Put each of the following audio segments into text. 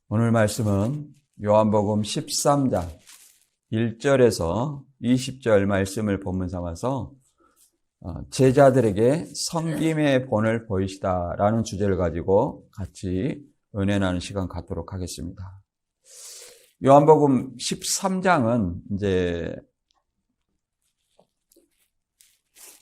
오늘 말씀은 요한복음 13장 1절에서 20절 말씀을 본문 삼아서 제자들에게 섬김의 본을 보이시다라는 주제를 가지고 같이 은혜 나누는 시간 갖도록 하겠습니다. 요한복음 13장은 이제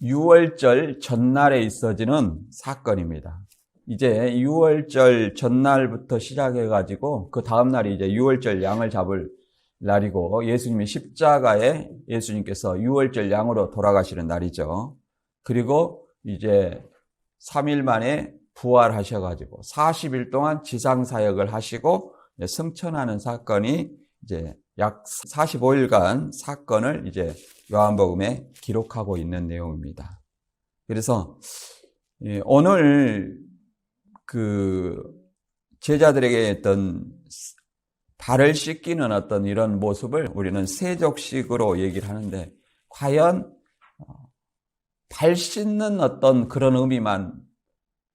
유월절 전날에 있어지는 사건입니다. 이제 유월절 전날부터 시작해가지고 그 다음날이 이제 유월절 양을 잡을 날이고 예수님이 십자가에 예수님께서 유월절 양으로 돌아가시는 날이죠. 그리고 이제 3일 만에 부활하셔가지고 40일 동안 지상사역을 하시고 승천하는 사건이 이제 약 45일간 사건을 이제 요한복음에 기록하고 있는 내용입니다. 그래서 오늘 그 제자들에게 어떤 발을 씻기는 어떤 이런 모습을 우리는 세족식으로 얘기를 하는데 과연 발 씻는 어떤 그런 의미만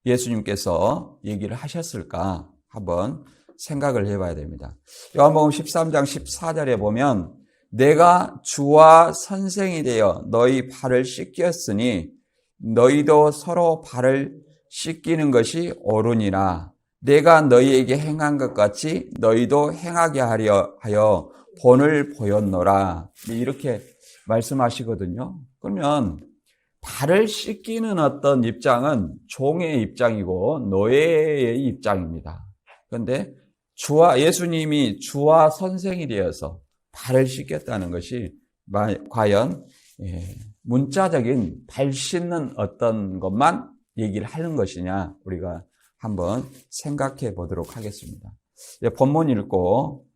예수님께서 얘기를 하셨을까 한번 생각을 해봐야 됩니다. 요한복음 13장 14절에 보면 내가 주와 선생이 되어 너희 발을 씻겼으니 너희도 서로 발을 씻기는 것이 옳으니라. 내가 너희에게 행한 것 같이 너희도 행하게 하려 하여 본을 보였노라. 이렇게 말씀하시거든요. 그러면 발을 씻기는 어떤 입장은 종의 입장이고 노예의 입장입니다. 그런데 예수님이 주와 선생이 되어서 발을 씻겼다는 것이 과연 문자적인 발 씻는 어떤 것만 얘기를 하는 것이냐 우리가 한번 생각해 보도록 하겠습니다. 본문 읽고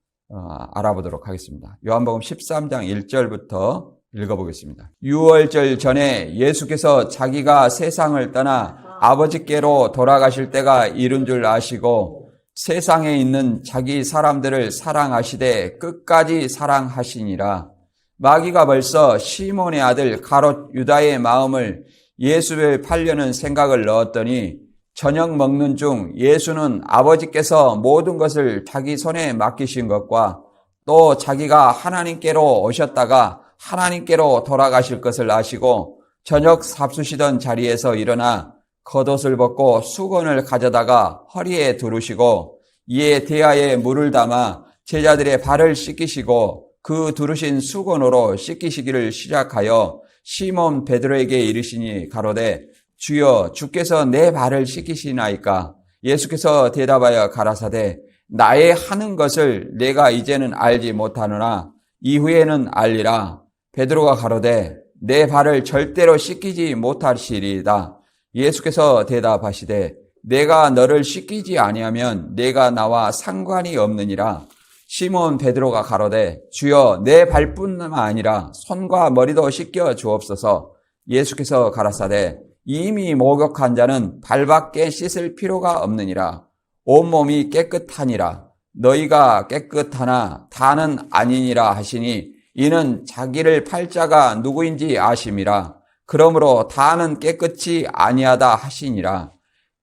알아보도록 하겠습니다. 요한복음 13장 1절부터 읽어보겠습니다. 유월절 전에 예수께서 자기가 세상을 떠나 아버지께로 돌아가실 때가 이른 줄 아시고 세상에 있는 자기 사람들을 사랑하시되 끝까지 사랑하시니라. 마귀가 벌써 시몬의 아들 가롯 유다의 마음을 예수를 팔려는 생각을 넣었더니 저녁 먹는 중 예수는 아버지께서 모든 것을 자기 손에 맡기신 것과 또 자기가 하나님께로 오셨다가 하나님께로 돌아가실 것을 아시고 저녁 잡수시던 자리에서 일어나 겉옷을 벗고 수건을 가져다가 허리에 두르시고 이에 대야에 물을 담아 제자들의 발을 씻기시고 그 두르신 수건으로 씻기시기를 시작하여 시몬 베드로에게 이르시니 가로되 주여 주께서 내 발을 씻기시나이까? 예수께서 대답하여 가라사대 나의 하는 것을 내가 이제는 알지 못하노나 이후에는 알리라. 베드로가 가로되 내 발을 절대로 씻기지 못하시리이다. 예수께서 대답하시되 내가 너를 씻기지 아니하면 내가 나와 상관이 없느니라. 시몬 베드로가 가로되 주여 내 발뿐만 아니라 손과 머리도 씻겨 주옵소서. 예수께서 가라사대 이미 목욕한 자는 발밖에 씻을 필요가 없느니라. 온몸이 깨끗하니라. 너희가 깨끗하나 다는 아니니라 하시니 이는 자기를 팔 자가 누구인지 아심이라. 그러므로 다는 깨끗이 아니하다 하시니라.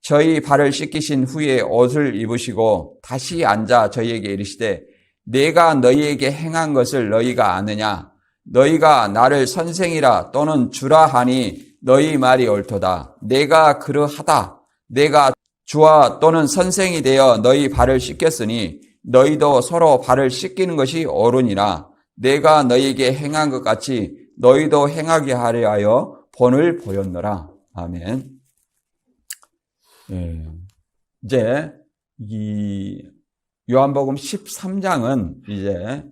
저희 발을 씻기신 후에 옷을 입으시고 다시 앉아 저희에게 이르시되 내가 너희에게 행한 것을 너희가 아느냐? 너희가 나를 선생이라 또는 주라 하니 너희 말이 옳도다. 내가 그러하다. 내가 주와 또는 선생이 되어 너희 발을 씻겼으니 너희도 서로 발을 씻기는 것이 옳으니라. 내가 너희에게 행한 것 같이 너희도 행하게 하려 하여 본을 보였노라. 아멘. 이제 이 요한복음 13장은 이제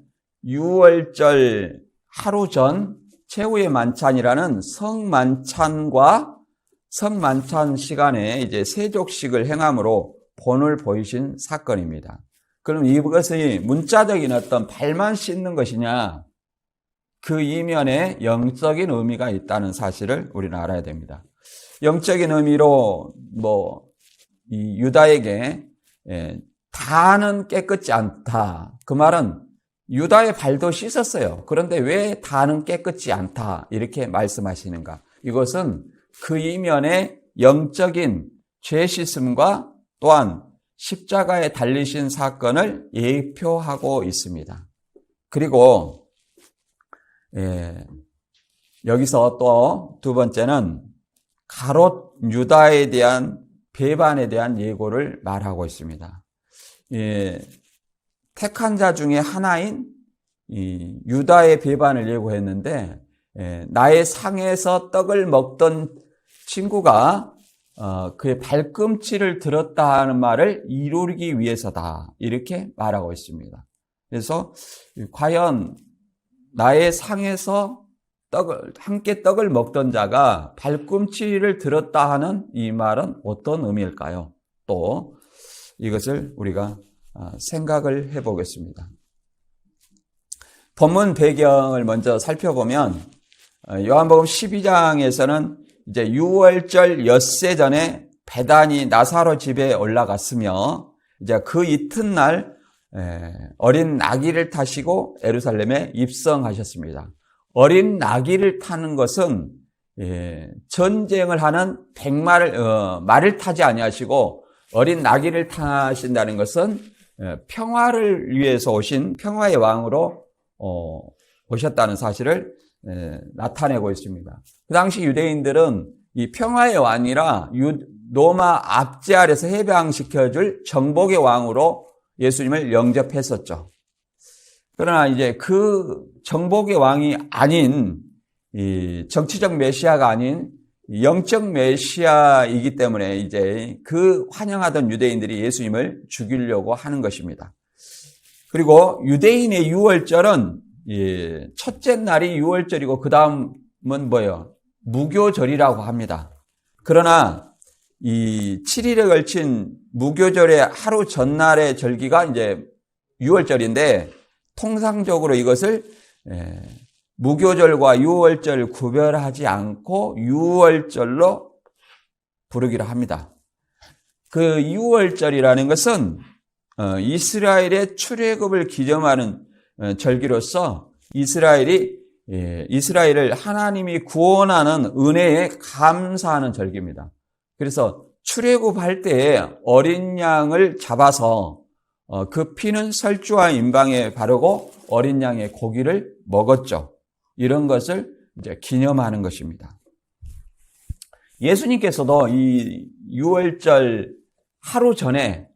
유월절 하루 전 최후의 만찬이라는 성만찬과 성만찬 시간에 이제 세족식을 행함으로 본을 보이신 사건입니다. 그럼 이것이 문자적인 어떤 발만 씻는 것이냐? 그 이면에 영적인 의미가 있다는 사실을 우리는 알아야 됩니다. 영적인 의미로 이 유다에게 다는 깨끗지 않다. 그 말은 유다의 발도 씻었어요. 그런데 왜 다는 깨끗지 않다 이렇게 말씀하시는가? 이것은 그 이면에 영적인 죄 씻음과 또한 십자가에 달리신 사건을 예표하고 있습니다. 그리고 여기서 또 두 번째는 가롯 유다에 대한 배반에 대한 예고를 말하고 있습니다. 택한 자 중에 하나인 유다의 배반을 예고했는데, 나의 상에서 떡을 먹던 친구가 그의 발꿈치를 들었다 하는 말을 이루기 위해서다, 이렇게 말하고 있습니다. 그래서 과연 나의 상에서 함께 떡을 먹던 자가 발꿈치를 들었다 하는 이 말은 어떤 의미일까요? 또 이것을 우리가 생각을 해보겠습니다. 본문 배경을 먼저 살펴보면 요한복음 12장에서는 이제 유월절 엿새 전에 베다니 나사로 집에 올라갔으며, 이제 그 이튿날 어린 나귀를 타시고 예루살렘에 입성하셨습니다. 어린 나귀를 타는 것은 전쟁을 하는 말을 타지 아니하시고, 어린 나귀를 타신다는 것은 평화를 위해서 오신 평화의 왕으로 오셨다는 사실을 나타내고 있습니다. 그 당시 유대인들은 이 평화의 왕이라 로마 압제 아래서 해방시켜줄 정복의 왕으로 예수님을 영접했었죠. 그러나 이제 그 정복의 왕이 아닌, 이 정치적 메시아가 아닌 영적 메시아이기 때문에 이제 그 환영하던 유대인들이 예수님을 죽이려고 하는 것입니다. 그리고 유대인의 유월절은 첫째 날이 유월절이고 그 다음은 뭐예요? 무교절이라고 합니다. 그러나 이 7일에 걸친 무교절의 하루 전날의 절기가 이제 유월절인데, 통상적으로 이것을 무교절과 유월절 구별하지 않고 유월절로 부르기로 합니다. 그 유월절이라는 것은 이스라엘의 출애굽을 기념하는 절기로서 이스라엘을 하나님이 구원하는 은혜에 감사하는 절기입니다. 그래서 출애굽할 때 어린 양을 잡아서 그 피는 설주와 임방에 바르고 어린 양의 고기를 먹었죠. 이런 것을 이제 기념하는 것입니다. 예수님께서도 이 유월절 하루 전날,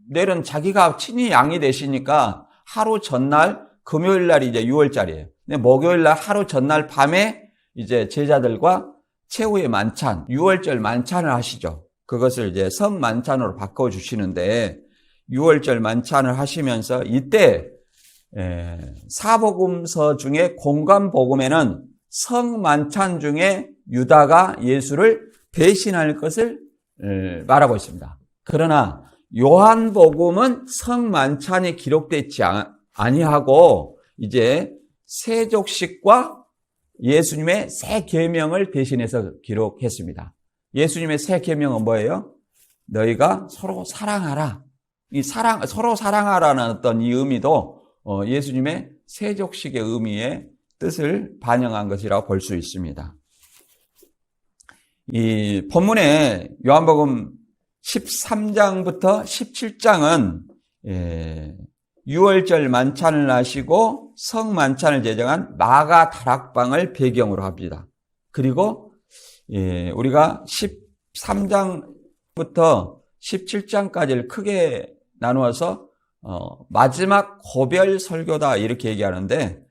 내일은 자기가 친히 양이 되시니까 하루 전날, 금요일 날이 이제 유월절이에요. 근데 목요일 날 하루 전날 밤에 이제 제자들과 최후의 만찬, 유월절 만찬을 하시죠. 그것을 이제 성 만찬으로 바꿔주시는데, 유월절 만찬을 하시면서 이때 사복음서 중에 공관복음에는 성 만찬 중에 유다가 예수를 배신할 것을 말하고 있습니다. 그러나 요한복음은 성 만찬이 기록되지 아니하고 이제 세족식과 예수님의 새 계명을 대신해서 기록했습니다. 예수님의 새 계명은 뭐예요? 너희가 서로 사랑하라. 서로 사랑하라는 어떤 이 의미도 예수님의 세족식의 의미의 뜻을 반영한 것이라고 볼 수 있습니다. 이 본문에 요한복음 13장부터 17장은 유월절 만찬을 하시고 성 만찬을 제정한 마가 다락방을 배경으로 합니다. 그리고 우리가 13장부터 17장까지를 크게 나누어서 마지막 고별 설교다 이렇게 얘기하는데,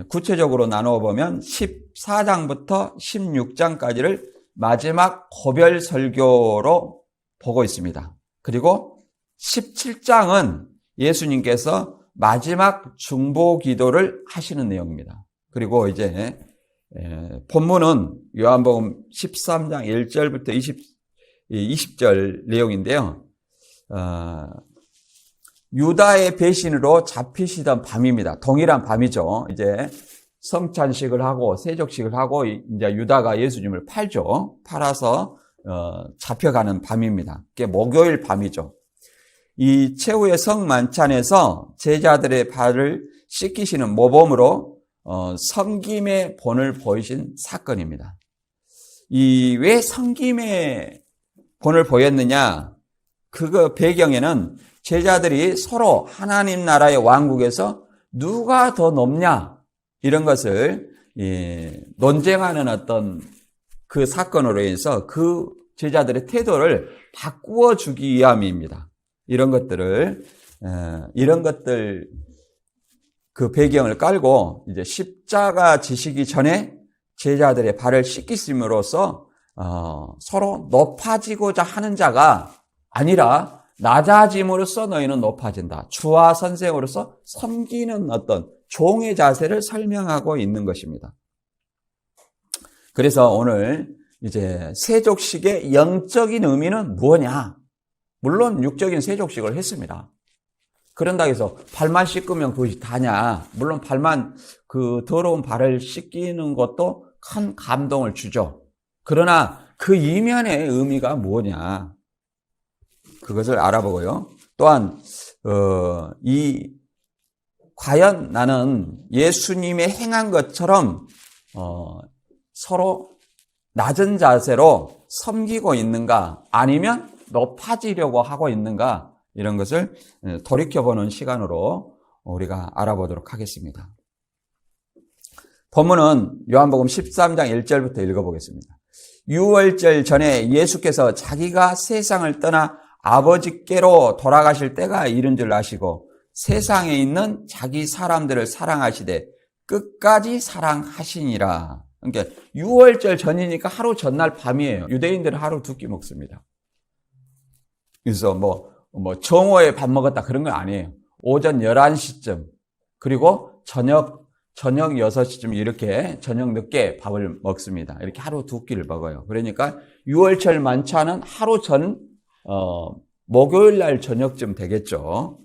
구체적으로 나누어 보면 14장부터 16장까지를 마지막 고별 설교로 보고 있습니다. 그리고 17장은 예수님께서 마지막 중보 기도를 하시는 내용입니다. 그리고 이제 본문은 요한복음 13장 1절부터 20절 내용인데요. 유다의 배신으로 잡히시던 밤입니다. 동일한 밤이죠. 이제 성찬식을 하고 세족식을 하고 이제 유다가 예수님을 팔아서 잡혀가는 밤입니다. 그게 목요일 밤이죠. 이 최후의 성만찬에서 제자들의 발을 씻기시는 모범으로 섬김의 본을 보이신 사건입니다. 왜 섬김의 본을 보였느냐? 그 배경에는 제자들이 서로 하나님 나라의 왕국에서 누가 더 높냐 이런 것을 논쟁하는 어떤 그 사건으로 인해서 그 제자들의 태도를 바꾸어 주기 위함입니다. 이런 것들 그 배경을 깔고 이제 십자가 지시기 전에 제자들의 발을 씻기심으로써 서로 높아지고자 하는 자가 아니라 낮아짐으로써 너희는 높아진다. 주와 선생으로서 섬기는 어떤 종의 자세를 설명하고 있는 것입니다. 그래서 오늘 이제 세족식의 영적인 의미는 무엇냐? 물론 육적인 세족식을 했습니다. 그런다 해서 발만 씻으면 그것이 다냐? 물론 발만 그 더러운 발을 씻기는 것도 큰 감동을 주죠. 그러나 그 이면의 의미가 뭐냐? 그것을 알아보고요. 또한 과연 나는 예수님의 행한 것처럼 서로 낮은 자세로 섬기고 있는가? 아니면 높아지려고 하고 있는가? 이런 것을 돌이켜보는 시간으로 우리가 알아보도록 하겠습니다. 본문은 요한복음 13장 1절부터 읽어보겠습니다. 유월절 전에 예수께서 자기가 세상을 떠나 아버지께로 돌아가실 때가 이른 줄 아시고 세상에 있는 자기 사람들을 사랑하시되 끝까지 사랑하시니라. 그러니까 유월절 전이니까 하루 전날 밤이에요. 유대인들은 하루 두 끼 먹습니다. 그래서 정오에 밥 먹었다 그런 건 아니에요. 오전 11시쯤 그리고 저녁 6시쯤 이렇게 저녁 늦게 밥을 먹습니다. 이렇게 하루 두 끼를 먹어요. 그러니까 유월절 만찬은 하루 전 목요일 날 저녁쯤 되겠죠.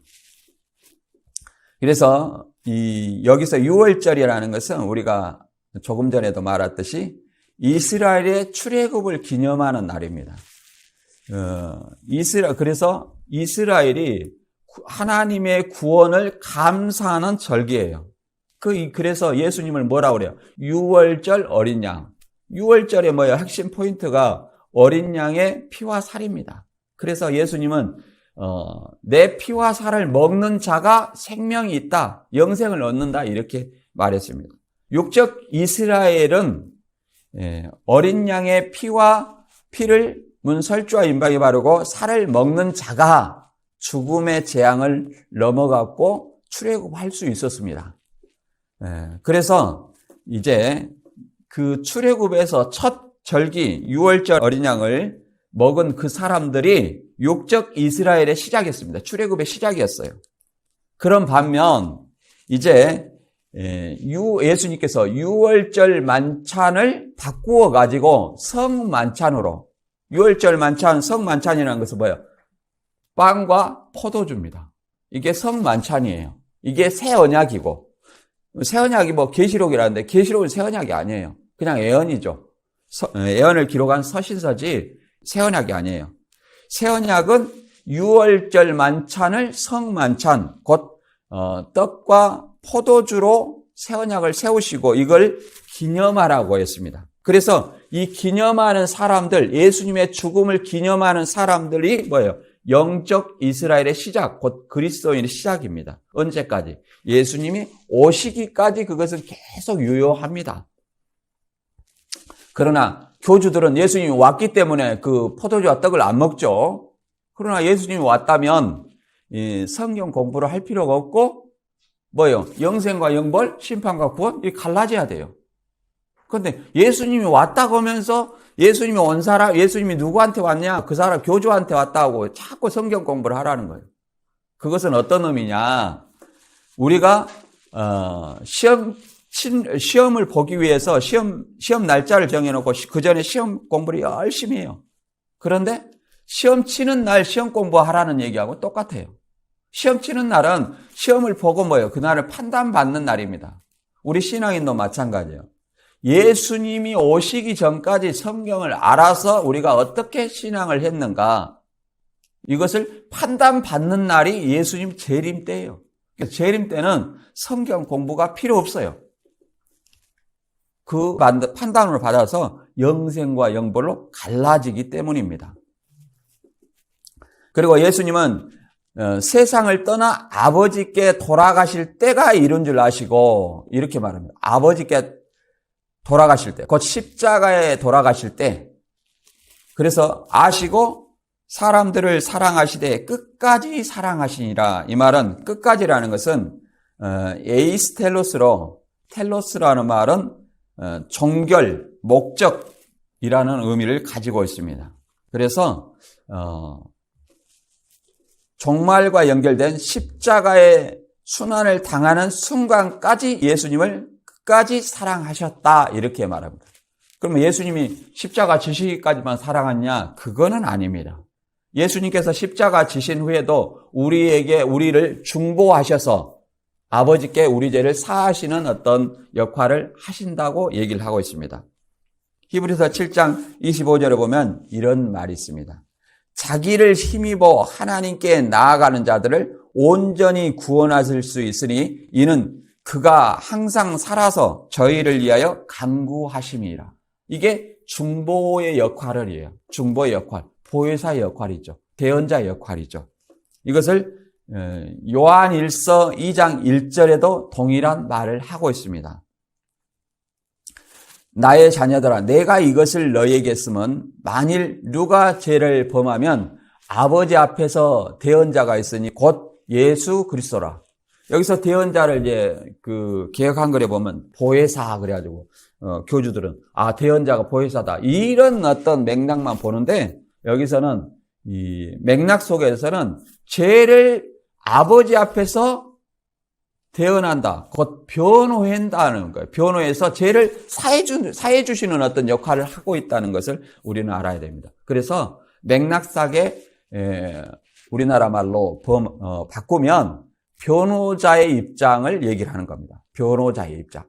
그래서 여기서 유월절이라는 것은 우리가 조금 전에도 말했듯이 이스라엘의 출애굽을 기념하는 날입니다. 그래서 이스라엘이 하나님의 구원을 감사하는 절기예요. 그래서 예수님을 뭐라고 그래요? 유월절 어린 양. 유월절의 핵심 포인트가 어린 양의 피와 살입니다. 그래서 예수님은 내 피와 살을 먹는 자가 생명이 있다, 영생을 얻는다 이렇게 말했습니다. 육적 이스라엘은 어린 양의 피를 문설주와 임박에 바르고 살을 먹는 자가 죽음의 재앙을 넘어갔고 출애굽할 수 있었습니다. 그래서 이제 그 출애굽에서 첫 절기 유월절 어린 양을 먹은 그 사람들이 육적 이스라엘의 시작이었습니다. 출애굽의 시작이었어요. 그런 반면 이제 예수님께서 유월절 만찬을 바꾸어 가지고 성만찬으로, 유월절 만찬, 성만찬이라는 것은 뭐예요? 빵과 포도주입니다. 이게 성만찬이에요. 이게 새 언약이고, 새 언약이 계시록이라는데 계시록은 새 언약이 아니에요. 그냥 예언이죠. 예언을 기록한 서신서지 새 언약이 아니에요. 새 언약은 유월절 만찬을 성만찬, 곧 떡과 포도주로 새 언약을 세우시고 이걸 기념하라고 했습니다. 그래서 이 기념하는 사람들, 예수님의 죽음을 기념하는 사람들이 뭐예요? 영적 이스라엘의 시작, 곧 그리스도인의 시작입니다. 언제까지? 예수님이 오시기까지 그것은 계속 유효합니다. 그러나 교주들은 예수님이 왔기 때문에 그 포도주와 떡을 안 먹죠. 그러나 예수님이 왔다면 성경 공부를 할 필요가 없고 뭐예요? 영생과 영벌, 심판과 구원 이게 갈라져야 돼요. 그런데 예수님이 왔다고 하면서 예수님이 온 사람, 예수님이 누구한테 왔냐? 그 사람 교주한테 왔다고 자꾸 성경 공부를 하라는 거예요. 그것은 어떤 의미냐? 우리가 시험을 보기 위해서 시험 날짜를 정해놓고 그 전에 시험 공부를 열심히 해요. 그런데 시험 치는 날 시험 공부하라는 얘기하고 똑같아요. 시험 치는 날은 시험을 보고 뭐예요? 그날을 판단받는 날입니다. 우리 신앙인도 마찬가지예요. 예수님이 오시기 전까지 성경을 알아서 우리가 어떻게 신앙을 했는가, 이것을 판단받는 날이 예수님 재림 때예요. 재림 때는 성경 공부가 필요 없어요. 그 판단을 받아서 영생과 영벌로 갈라지기 때문입니다. 그리고 예수님은 세상을 떠나 아버지께 돌아가실 때가 이른 줄 아시고 이렇게 말합니다. 아버지께 돌아가실 때, 곧 십자가에 돌아가실 때, 그래서 아시고 사람들을 사랑하시되 끝까지 사랑하시니라. 이 말은 끝까지라는 것은 에이스텔로스로, 텔로스라는 말은 종결, 목적이라는 의미를 가지고 있습니다. 그래서 종말과 연결된 십자가의 순환을 당하는 순간까지 예수님을 끝까지 사랑하셨다 이렇게 말합니다. 그러면 예수님이 십자가 지시기까지만 사랑했냐? 그거는 아닙니다. 예수님께서 십자가 지신 후에도 우리를 중보하셔서 아버지께 우리 죄를 사하시는 어떤 역할을 하신다고 얘기를 하고 있습니다. 히브리서 7장 25절에 보면 이런 말이 있습니다. 자기를 힘입어 하나님께 나아가는 자들을 온전히 구원하실 수 있으니 이는 그가 항상 살아서 저희를 위하여 간구하심이라. 이게 중보의 역할을 해요. 중보의 역할, 보혜사의 역할이죠. 대언자의 역할이죠. 이것을 요한 1서 2장 1절에도 동일한 말을 하고 있습니다. 나의 자녀들아, 내가 이것을 너희에게 쓰면 만일 누가 죄를 범하면 아버지 앞에서 대언자가 있으니 곧 예수 그리스도라. 여기서 대언자를 이제 개역 한글에 보면 보혜사 그래가지고 교주들은 대언자가 보혜사다 이런 어떤 맥락만 보는데 여기서는 이 맥락 속에서는 죄를 아버지 앞에서 대언한다. 곧 변호한다는 거예요. 변호해서 죄를 사해 주시는 어떤 역할을 하고 있다는 것을 우리는 알아야 됩니다. 그래서 맥락상에 우리나라 말로 바꾸면 변호자의 입장을 얘기를 하는 겁니다. 변호자의 입장.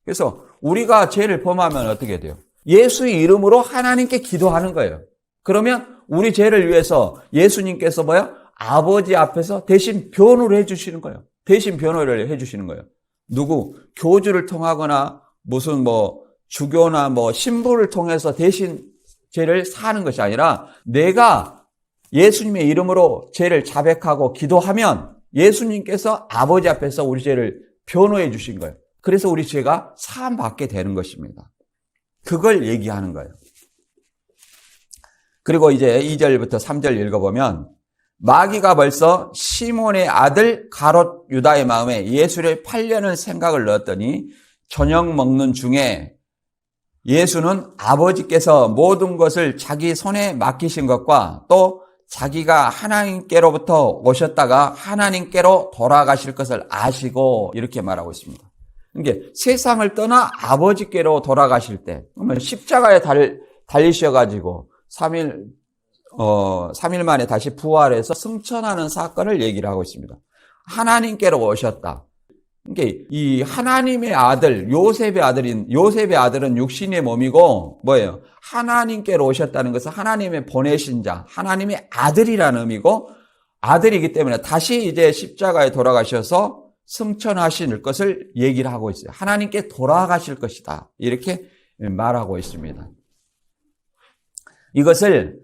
그래서 우리가 죄를 범하면 어떻게 돼요? 예수의 이름으로 하나님께 기도하는 거예요. 그러면 우리 죄를 위해서 예수님께서 아버지 앞에서 대신 변호를 해주시는 거예요. 대신 변호를 해주시는 거예요. 누구? 교주를 통하거나 무슨 주교나 신부를 통해서 대신 죄를 사하는 것이 아니라 내가 예수님의 이름으로 죄를 자백하고 기도하면 예수님께서 아버지 앞에서 우리 죄를 변호해 주신 거예요. 그래서 우리 죄가 사함받게 되는 것입니다. 그걸 얘기하는 거예요. 그리고 이제 2절부터 3절 읽어보면 마귀가 벌써 시몬의 아들 가롯 유다의 마음에 예수를 팔려는 생각을 넣었더니 저녁 먹는 중에 예수는 아버지께서 모든 것을 자기 손에 맡기신 것과 또 자기가 하나님께로부터 오셨다가 하나님께로 돌아가실 것을 아시고 이렇게 말하고 있습니다. 그러니까 세상을 떠나 아버지께로 돌아가실 때, 그러면 십자가에 달리셔가지고 3일 만에 다시 부활해서 승천하는 사건을 얘기를 하고 있습니다. 하나님께로 오셨다. 그러니까 이 하나님의 아들, 요셉의 아들은 육신의 몸이고 뭐예요? 하나님께로 오셨다는 것은 하나님의 보내신 자, 하나님의 아들이라는 의미고 아들이기 때문에 다시 이제 십자가에 돌아가셔서 승천하실 것을 얘기를 하고 있어요. 하나님께 돌아가실 것이다. 이렇게 말하고 있습니다. 이것을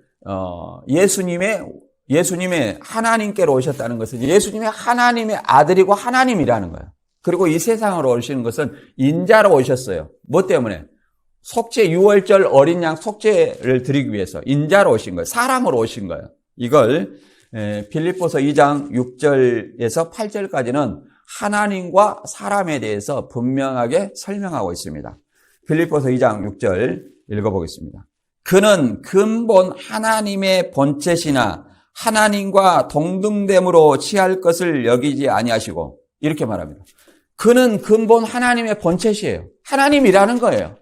예수님의 하나님께로 오셨다는 것은 예수님의 하나님의 아들이고 하나님이라는 거예요. 그리고 이 세상으로 오시는 것은 인자로 오셨어요. 뭐 때문에? 속죄 6월절 어린 양 속죄를 드리기 위해서 인자로 오신 거예요. 사람으로 오신 거예요. 이걸 빌립보서 2장 6절에서 8절까지는 하나님과 사람에 대해서 분명하게 설명하고 있습니다. 빌립보서 2장 6절 읽어보겠습니다. 그는 근본 하나님의 본체시나 하나님과 동등됨으로 취할 것을 여기지 아니하시고 이렇게 말합니다. 그는 근본 하나님의 본체시예요. 하나님이라는 거예요.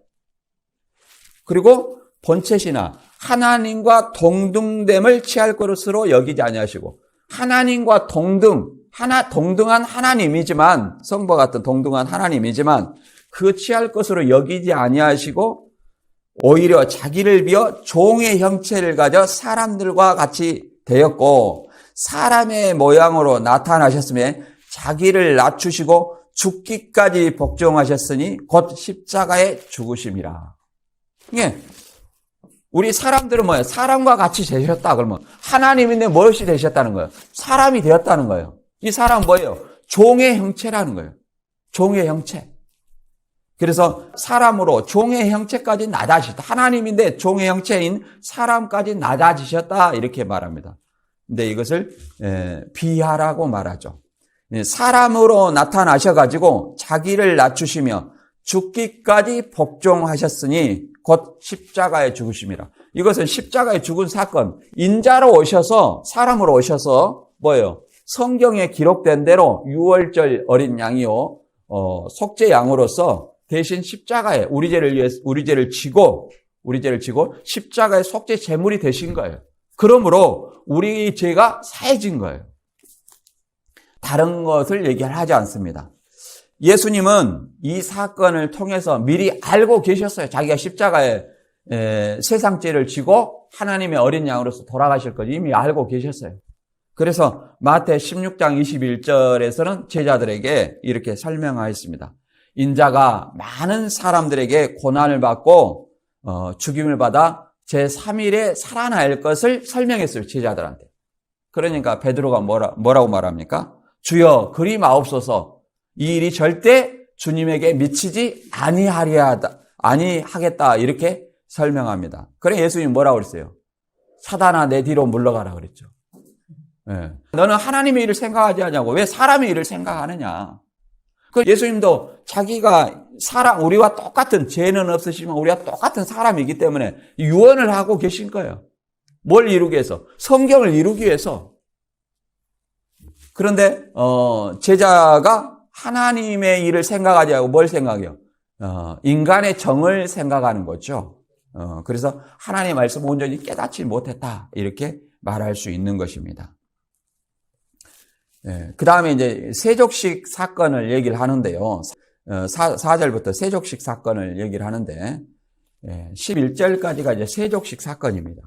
그리고 본체시나 하나님과 동등됨을 취할 것으로 여기지 아니하시고 하나님과 동등한 하나님이지만 성부와 같은 동등한 하나님이지만 그 취할 것으로 여기지 아니하시고 오히려 자기를 비어 종의 형체를 가져 사람들과 같이 되었고 사람의 모양으로 나타나셨으며 자기를 낮추시고 죽기까지 복종하셨으니 곧 십자가에 죽으심이라. 예, 우리 사람들은 뭐예요? 사람과 같이 되셨다. 그러면 하나님인데 무엇이 되셨다는 거예요? 사람이 되었다는 거예요. 이 사람은 뭐예요? 종의 형체라는 거예요. 종의 형체. 그래서 사람으로 종의 형체까지 낮아지셨다. 하나님인데 종의 형체인 사람까지 낮아지셨다. 이렇게 말합니다. 근데 이것을 비하라고 말하죠. 사람으로 나타나셔가지고 자기를 낮추시며 죽기까지 복종하셨으니 곧 십자가에 죽으심이라. 이것은 십자가에 죽은 사건, 인자로 오셔서 사람으로 오셔서 뭐예요? 성경에 기록된 대로 유월절 어린 양이요 속죄 양으로서 대신 십자가에 우리 죄를 지고 십자가에 속죄 제물이 되신 거예요. 그러므로 우리 죄가 사해진 거예요. 다른 것을 얘기하지 않습니다. 예수님은 이 사건을 통해서 미리 알고 계셨어요. 자기가 십자가에 세상 죄를 지고 하나님의 어린 양으로서 돌아가실 걸 이미 알고 계셨어요. 그래서 마태 16장 21절에서는 제자들에게 이렇게 설명하였습니다. 인자가 많은 사람들에게 고난을 받고 죽임을 받아 제3일에 살아날 것을 설명했어요. 제자들한테. 그러니까 베드로가 뭐라고 말합니까? 주여 그리 마옵소서. 이 일이 절대 주님에게 미치지 아니하겠다 이렇게 설명합니다. 그래 예수님이 뭐라고 그랬어요? 사단아 내 뒤로 물러가라 그랬죠. 네. 너는 하나님의 일을 생각하지 않냐고. 왜 사람의 일을 생각하느냐. 그 예수님도 자기가 우리와 똑같은 죄는 없으시지만 우리와 똑같은 사람이기 때문에 유언을 하고 계신 거예요. 뭘 이루기 위해서? 성경을 이루기 위해서. 그런데 제자가 하나님의 일을 생각하지 않고 뭘 생각해요? 인간의 정을 생각하는 거죠. 그래서 하나님의 말씀을 온전히 깨닫지 못했다 이렇게 말할 수 있는 것입니다. 그 다음에 이제 세족식 사건을 얘기를 하는데요. 4절부터 세족식 사건을 얘기를 하는데 11절까지가 이제 세족식 사건입니다.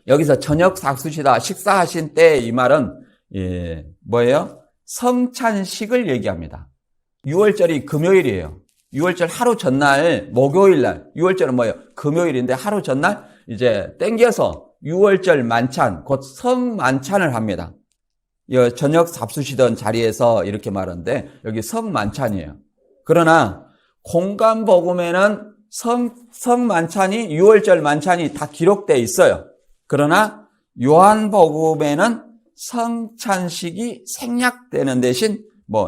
여기서 저녁 삭수시다 식사하신 때 이 말은 뭐예요? 성찬식을 얘기합니다. 6월절이 금요일이에요. 6월절 하루 전날 목요일날 6월절은 뭐예요? 금요일인데 하루 전날 이제 땡겨서 6월절 만찬 곧 성만찬을 합니다. 저녁 잡수시던 자리에서 이렇게 말하는데 여기 성만찬이에요. 그러나 공간복음에는 성만찬이 6월절 만찬이 다 기록되어 있어요. 그러나 요한복음에는 성찬식이 생략되는 대신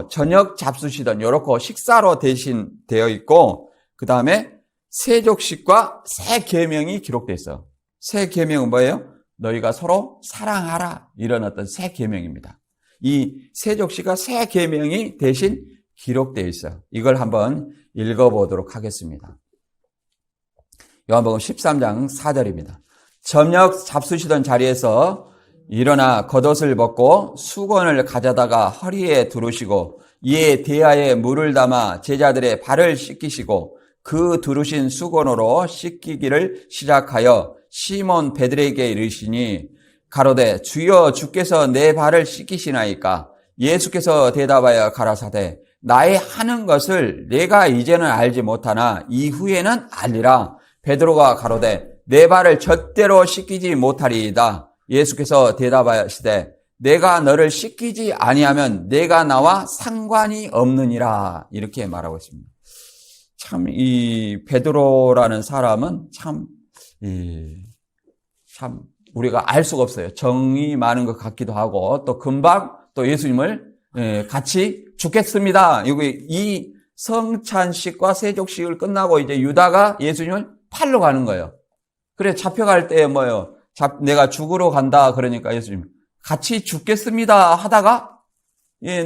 저녁 잡수시던 요렇게 식사로 대신 되어 있고 그 다음에 세족식과 새 계명이 기록되어 있어요. 새 계명은 뭐예요? 너희가 서로 사랑하라 이런 어떤 새 계명입니다. 이 세족식과 새 계명이 대신 기록되어 있어요. 이걸 한번 읽어보도록 하겠습니다. 요한복음 13장 4절입니다. 저녁 잡수시던 자리에서 일어나 겉옷을 벗고 수건을 가져다가 허리에 두르시고 이에 대야에 물을 담아 제자들의 발을 씻기시고 그 두르신 수건으로 씻기기를 시작하여 시몬 베드로에게 이르시니 가로되 주여 주께서 내 발을 씻기시나이까. 예수께서 대답하여 가라사대 나의 하는 것을 내가 이제는 알지 못하나 이후에는 알리라. 베드로가 가로되 내 발을 절대로 씻기지 못하리이다. 예수께서 대답하시되 내가 너를 씻기지 아니하면 내가 나와 상관이 없느니라. 이렇게 말하고 있습니다. 참 이 베드로라는 사람은 참 우리가 알 수가 없어요. 정이 많은 것 같기도 하고 또 금방 또 예수님을 같이 죽겠습니다. 여기 이 성찬식과 세족식을 끝나고 이제 유다가 예수님을 팔러 가는 거예요. 그래 잡혀갈 때 뭐예요? 내가 죽으러 간다 그러니까 예수님 같이 죽겠습니다 하다가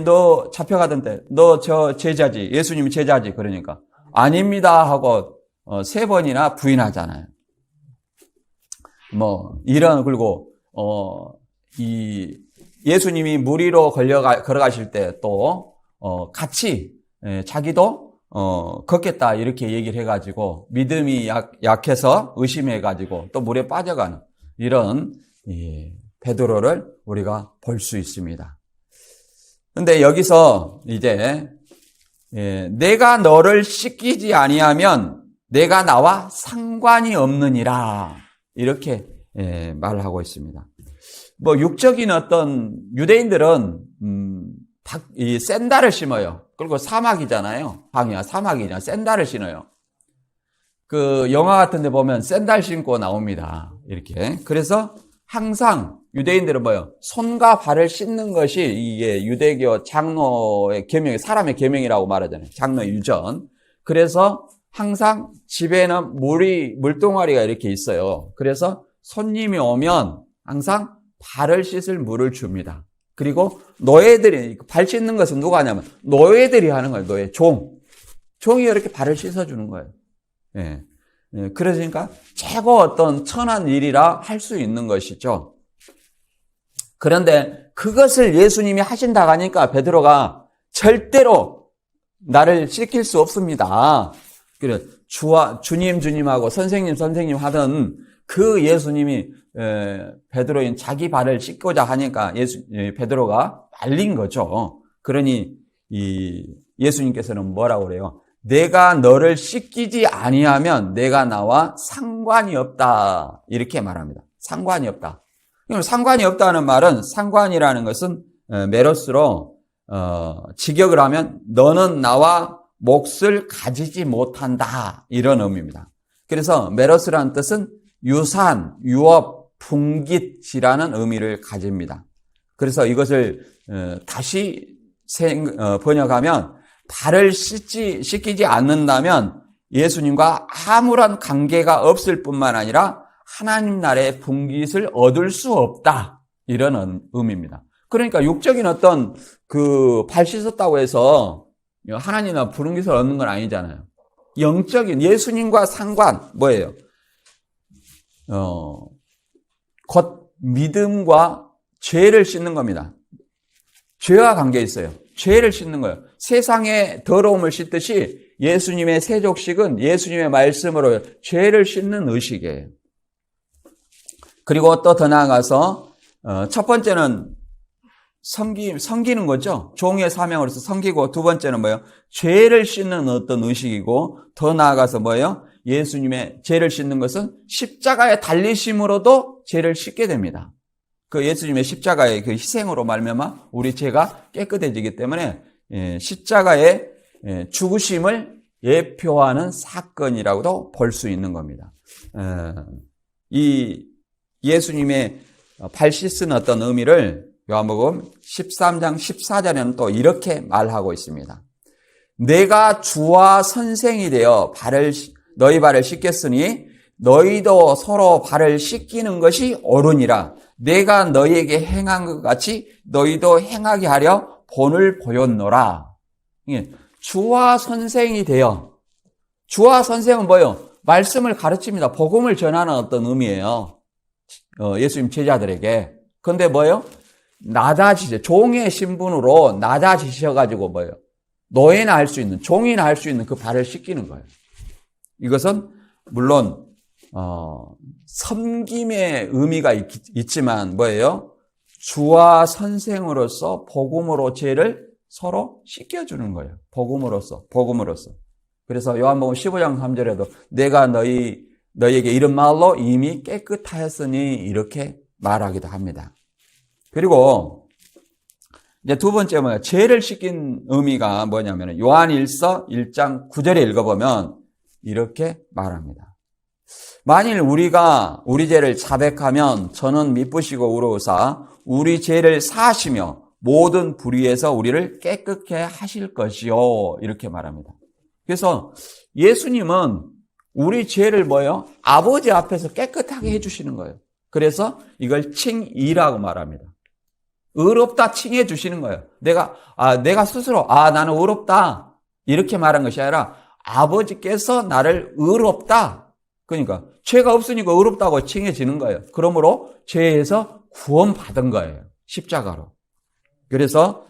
너 잡혀가던데 너 저 제자지 예수님이 제자지 그러니까 아닙니다 하고 3번이나 부인하잖아요. 그리고 이 예수님이 물 위로 걸어가실 때 또 같이 자기도 걷겠다 이렇게 얘기를 해가지고 믿음이 약해서 의심해가지고 또 물에 빠져가는 이런 베드로를 우리가 볼 수 있습니다. 근데 여기서 이제 내가 너를 씻기지 아니하면 내가 나와 상관이 없느니라. 이렇게 말을 하고 있습니다. 뭐 육적인 어떤 유대인들은 이 샌달을 신어요. 그리고 사막이잖아요. 광야 사막이냐 샌달을 신어요. 그 영화 같은 데 보면 샌달 신고 나옵니다. 이렇게. 그래서 항상 유대인들은 뭐예요? 손과 발을 씻는 것이 이게 유대교 장로의 계명, 사람의 계명이라고 말하잖아요. 장로 유전. 그래서 항상 집에는 물동아리가 이렇게 있어요. 그래서 손님이 오면 항상 발을 씻을 물을 줍니다. 그리고 노예들이, 발 씻는 것은 누가 하냐면 노예들이 하는 거예요. 노예, 종이 이렇게 발을 씻어주는 거예요. 예. 그러니까 최고 어떤 천한 일이라 할 수 있는 것이죠. 그런데 그것을 예수님이 하신다고 하니까 베드로가 절대로 나를 씻길 수 없습니다. 그래, 주님하고 선생님 하던 그 예수님이 베드로인 자기 발을 씻고자 하니까 베드로가 말린 거죠. 그러니 예수님께서는 뭐라고 그래요? 내가 너를 씻기지 아니하면 내가 나와 상관이 없다. 이렇게 말합니다. 상관이 없다. 상관이 없다는 말은 상관이라는 것은 메로스로 직역을 하면 너는 나와 몫을 가지지 못한다. 이런 의미입니다. 그래서 메로스라는 뜻은 유산, 유업, 분깃이라는 의미를 가집니다. 그래서 이것을 다시 번역하면 발을 씻기지 않는다면 예수님과 아무런 관계가 없을 뿐만 아니라 하나님 나라의 분깃을 얻을 수 없다. 이런 의미입니다. 그러니까 육적인 어떤 발 씻었다고 해서 하나님 나라 분깃을 얻는 건 아니잖아요. 영적인 예수님과 상관 뭐예요? 곧 믿음과 죄를 씻는 겁니다. 죄와 관계 있어요. 죄를 씻는 거예요. 세상의 더러움을 씻듯이 예수님의 세족식은 예수님의 말씀으로 죄를 씻는 의식이에요. 그리고 또 더 나아가서 첫 번째는 섬기는 거죠. 종의 사명으로서 섬기고 두 번째는 뭐예요? 죄를 씻는 어떤 의식이고 더 나아가서 뭐예요? 예수님의 죄를 씻는 것은 십자가에 달리심으로도 죄를 씻게 됩니다. 그 예수님의 십자가의 그 희생으로 말미암아 우리 죄가 깨끗해지기 때문에 십자가의 죽으심을 예표하는 사건이라고도 볼 수 있는 겁니다. 이 예수님의 발 씻은 어떤 의미를 요한복음 13장 14절에는 또 이렇게 말하고 있습니다. 내가 주와 선생이 되어 너희 발을 씻겼으니 너희도 서로 발을 씻기는 것이 옳으니라. 내가 너희에게 행한 것 같이 너희도 행하게 하려 본을 보였노라. 주와 선생이 되어. 주와 선생은 뭐예요? 말씀을 가르칩니다. 복음을 전하는 어떤 의미예요. 예수님 제자들에게. 근데 뭐예요? 종의 신분으로 낮아지셔가지고 뭐예요? 노예나 할 수 있는, 종이나 할 수 있는 그 발을 씻기는 거예요. 이것은 물론 섬김의 의미가 있지만 뭐예요? 주와 선생으로서 복음으로 죄를 서로 씻겨주는 거예요. 복음으로서. 그래서 요한복음 15장 3절에도 내가 너희에게 이런 말로 이미 깨끗하였으니 이렇게 말하기도 합니다. 그리고 이제 두 번째 뭐예요? 죄를 씻긴 의미가 뭐냐면 요한일서 1장 9절에 읽어보면 이렇게 말합니다. 만일 우리가 우리 죄를 자백하면 저는 미쁘시고 의로우사 우리 죄를 사하시며 모든 불의에서 우리를 깨끗게 하실 것이요. 이렇게 말합니다. 그래서 예수님은 우리 죄를 뭐예요? 아버지 앞에서 깨끗하게 해주시는 거예요. 그래서 이걸 칭의라고 말합니다. 의롭다 칭해 주시는 거예요. 내가 스스로 나는 의롭다 이렇게 말한 것이 아니라 아버지께서 나를 의롭다. 그러니까 죄가 없으니까 의롭다고 칭해지는 거예요. 그러므로 죄에서 구원받은 거예요. 십자가로. 그래서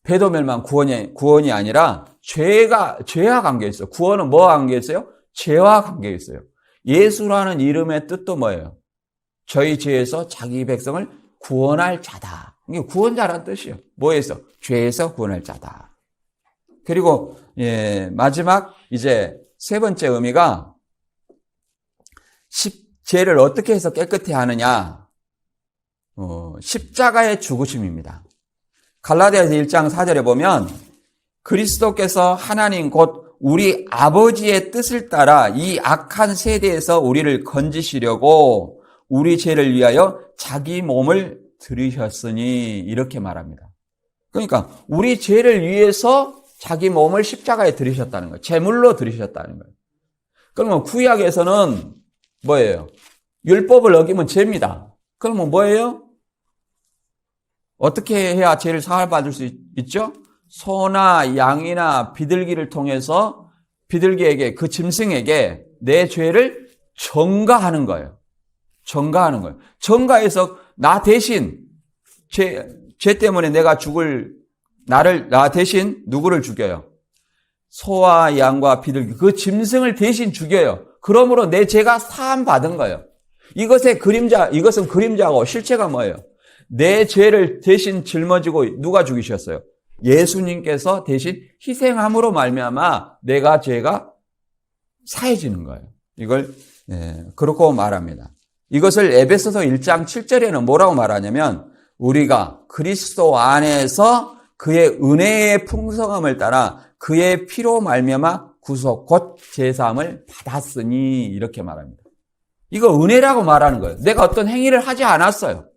배도 멸망 구원이 아니라 죄와 관계 있어요. 구원은 뭐와 관계 있어요? 죄와 관계 있어요. 예수라는 이름의 뜻도 뭐예요? 저희 죄에서 자기 백성을 구원할 자다. 이게 구원자라는 뜻이에요. 뭐에서? 죄에서 구원할 자다. 그리고 마지막 이제 세 번째 의미가 죄를 어떻게 해서 깨끗해 하느냐? 십자가의 죽으심입니다. 갈라디아서 1장 4절에 보면 그리스도께서 하나님 곧 우리 아버지의 뜻을 따라 이 악한 세대에서 우리를 건지시려고 우리 죄를 위하여 자기 몸을 들이셨으니 이렇게 말합니다. 그러니까 우리 죄를 위해서 자기 몸을 십자가에 들이셨다는 거예요. 제물로 들이셨다는 거예요. 그러면 구약에서는 뭐예요? 율법을 어기면 죄입니다. 그러면 뭐예요? 어떻게 해야 죄를 사함받을 수 있죠? 소나 양이나 비둘기를 통해서 비둘기에게 그 짐승에게 내 죄를 전가하는 거예요. 전가하는 거예요. 전가해서 나 대신 죄 때문에 내가 죽을 나 대신 누구를 죽여요? 소와 양과 비둘기 그 짐승을 대신 죽여요. 그러므로 내 죄가 사함 받은 거예요. 이것은 그림자고 실체가 뭐예요? 내 죄를 대신 짊어지고 누가 죽이셨어요? 예수님께서 대신 희생함으로 말미암아 내가 죄가 사해지는 거예요. 이걸 그렇고 말합니다. 이것을 에베소서 1장 7절에는 뭐라고 말하냐면 우리가 그리스도 안에서 그의 은혜의 풍성함을 따라 그의 피로 말미암아 구속 곧 제사함을 받았으니 이렇게 말합니다. 이거 은혜라고 말하는 거예요. 내가 어떤 행위를 하지 않았어요.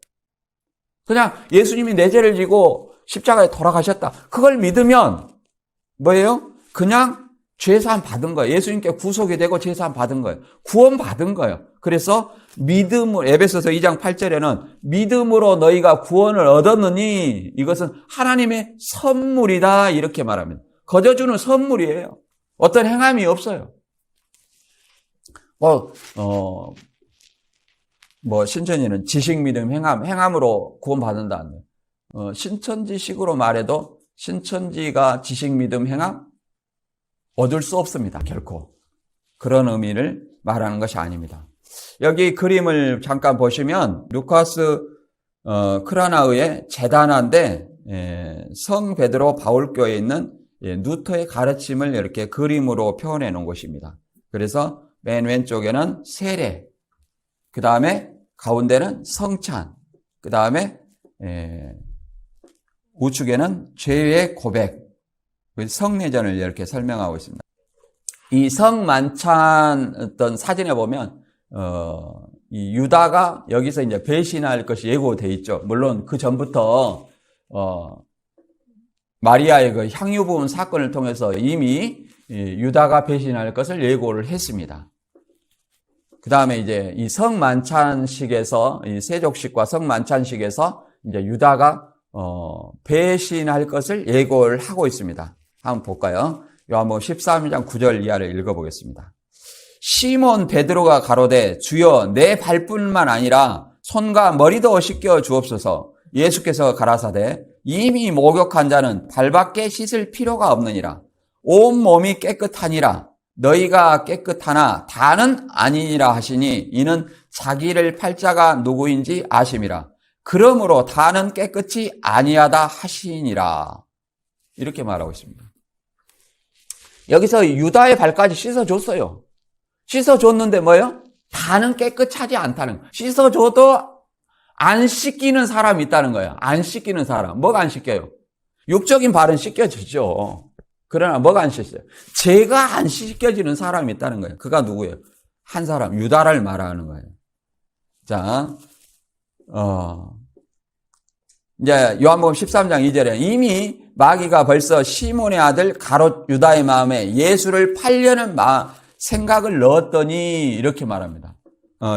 그냥 예수님이 내 죄를 지고 십자가에 돌아가셨다. 그걸 믿으면 뭐예요? 그냥 죄사함 받은 거예요. 예수님께 구속이 되고 죄사함 받은 거예요. 구원 받은 거예요. 그래서 믿음으로 에베소서 2장 8절에는 믿음으로 너희가 구원을 얻었느니 이것은 하나님의 선물이다 이렇게 말합니다. 거저주는 선물이에요. 어떤 행함이 없어요. 신천지는 지식, 믿음, 행함으로 구원받는다. 신천지식으로 말해도 신천지가 지식, 믿음, 행함 얻을 수 없습니다. 결코. 그런 의미를 말하는 것이 아닙니다. 여기 그림을 잠깐 보시면 루카스 크라나우의 재단한데 성 베드로 바울교회에 있는 누터의 가르침을 이렇게 그림으로 표현해 놓은 것입니다. 그래서 맨 왼쪽에는 세례, 그 다음에 가운데는 성찬, 그 다음에 우측에는 죄의 고백, 성례전을 이렇게 설명하고 있습니다. 이 성만찬 어떤 사진에 보면 이 유다가 여기서 이제 배신할 것이 예고되어 있죠. 물론 그 전부터 마리아의 그 향유 부은 사건을 통해서 이미 유다가 배신할 것을 예고를 했습니다. 그 다음에 이제 이 성만찬식에서 이 세족식과 성만찬식에서 이제 유다가 배신할 것을 예고를 하고 있습니다. 한번 볼까요? 요한복음 13장 9절 이하를 읽어보겠습니다. 시몬 베드로가 가로되 주여 내 발뿐만 아니라 손과 머리도 씻겨 주옵소서. 예수께서 가라사대 이미 목욕한 자는 발밖에 씻을 필요가 없느니라. 온 몸이 깨끗하니라. 너희가 깨끗하나 다는 아니니라 하시니 이는 자기를 팔 자가 누구인지 아심이라. 그러므로 다는 깨끗이 아니하다 하시니라. 이렇게 말하고 있습니다. 여기서 유다의 발까지 씻어줬어요. 씻어줬는데 뭐예요? 다는 깨끗하지 않다는 거예요. 씻어줘도 안 씻기는 사람이 있다는 거예요. 안 씻기는 사람. 뭐가 안 씻겨요? 육적인 발은 씻겨지죠. 그러나 뭐가 안 씻어요? 죄가 안 씻겨지는 사람이 있다는 거예요. 그가 누구예요? 한 사람, 유다를 말하는 거예요. 자, 이제 요한복음 13장 2절에 이미 마귀가 벌써 시몬의 아들 가롯 유다의 마음에 예수를 팔려는 생각을 넣었더니 이렇게 말합니다.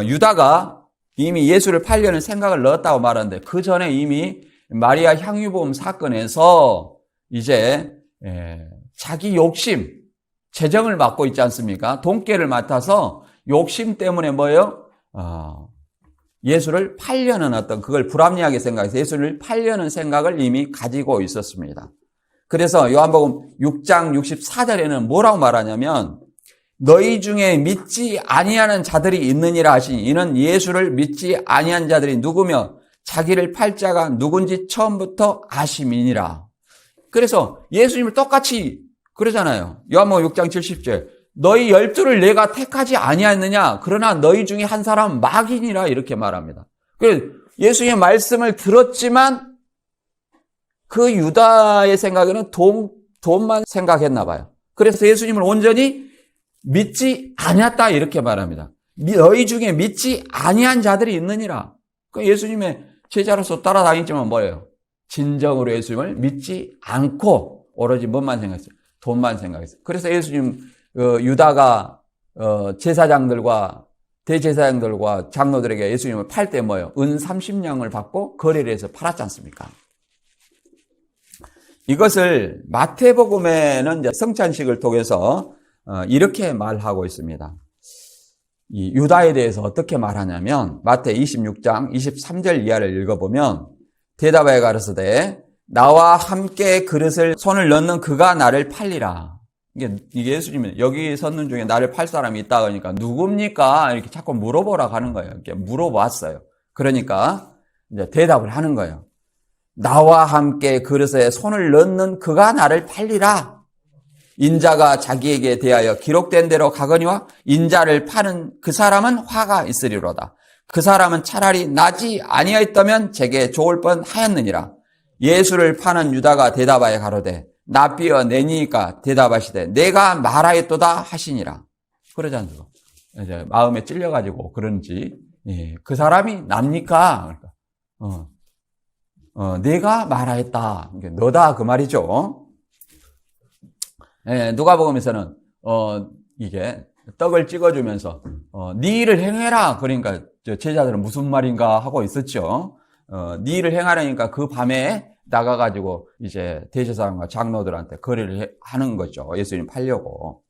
유다가 이미 예수를 팔려는 생각을 넣었다고 말하는데 그 전에 이미 마리아 향유보험 사건에서 이제 자기 욕심, 재정을 맡고 있지 않습니까? 돈깨를 맡아서 욕심 때문에 뭐예요? 예수를 팔려는 어떤 그걸 불합리하게 생각해서 예수를 팔려는 생각을 이미 가지고 있었습니다. 그래서 요한복음 6장 64절에는 뭐라고 말하냐면 너희 중에 믿지 아니하는 자들이 있느니라 하시니 이는 예수를 믿지 아니한 자들이 누구며 자기를 팔 자가 누군지 처음부터 아심이니라. 그래서 예수님을 똑같이 그러잖아요. 요한복음 6장 70절. 너희 12를 내가 택하지 아니하였느냐? 그러나 너희 중에 한 사람은 마귀니라 이렇게 말합니다. 그래서 예수님의 말씀을 들었지만 그 유다의 생각에는 돈만 생각했나 봐요. 그래서 예수님을 온전히 믿지 아니었다 이렇게 말합니다. 너희 중에 믿지 아니한 자들이 있느니라. 그 예수님의 제자로서 따라다니지만 뭐예요? 진정으로 예수님을 믿지 않고 오로지 뭐만 생각했어요? 돈만 생각했어요. 그래서 예수님 유다가 제사장들과 대제사장들과 장로들에게 예수님을 팔 때 뭐예요? 은 30냥을 받고 거래를 해서 팔았지 않습니까? 이것을 마태복음에는 이제 성찬식을 통해서 이렇게 말하고 있습니다. 이 유다에 대해서 어떻게 말하냐면 마태 26장 23절 이하를 읽어보면 대답하여 가르치되 나와 함께 그릇을 손을 넣는 그가 나를 팔리라. 이게 예수님이 여기 섰는 중에 나를 팔 사람이 있다 그러니까 누굽니까? 이렇게 자꾸 물어보라고 하는 거예요. 이렇게 물어봤어요. 그러니까 이제 대답을 하는 거예요. 나와 함께 그릇에 손을 넣는 그가 나를 팔리라. 인자가 자기에게 대하여 기록된 대로 가거니와 인자를 파는 그 사람은 화가 있으리로다. 그 사람은 차라리 나지 아니하였다면 제게 좋을 뻔하였느니라. 예수를 파는 유다가 대답하여 가로되 납비어 내니까 대답하시되 내가 말하였도다 하시니라. 그러지 않습니까? 이제 마음에 찔려가지고 그런지 그 사람이 납니까? 내가 말하였다. 너다 그 말이죠. 누가복음에서는 이게 떡을 찍어주면서 네 일을 행해라. 그러니까 제자들은 무슨 말인가 하고 있었죠. 네 일을 행하라니까 그 밤에 나가가지고 이제 대제사장과 장로들한테 거래를 하는 거죠. 예수님 팔려고.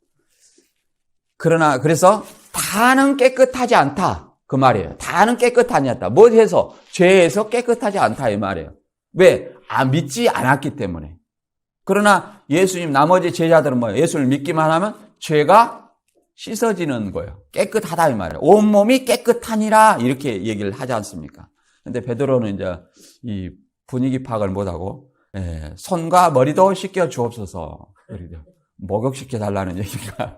그러나 그래서 다는 깨끗하지 않다 그 말이에요. 다는 깨끗하지 않다. 뭐 해서? 죄에서 깨끗하지 않다 이 말이에요. 왜? 믿지 않았기 때문에. 그러나 예수님 나머지 제자들은 뭐예요? 예수를 믿기만 하면 죄가 씻어지는 거예요. 깨끗하다 이 말이에요. 온몸이 깨끗하니라 이렇게 얘기를 하지 않습니까? 근데 베드로는 이제 이 분위기 파악을 못하고 손과 머리도 씻겨 주옵소서. 목욕시켜 달라는 얘기가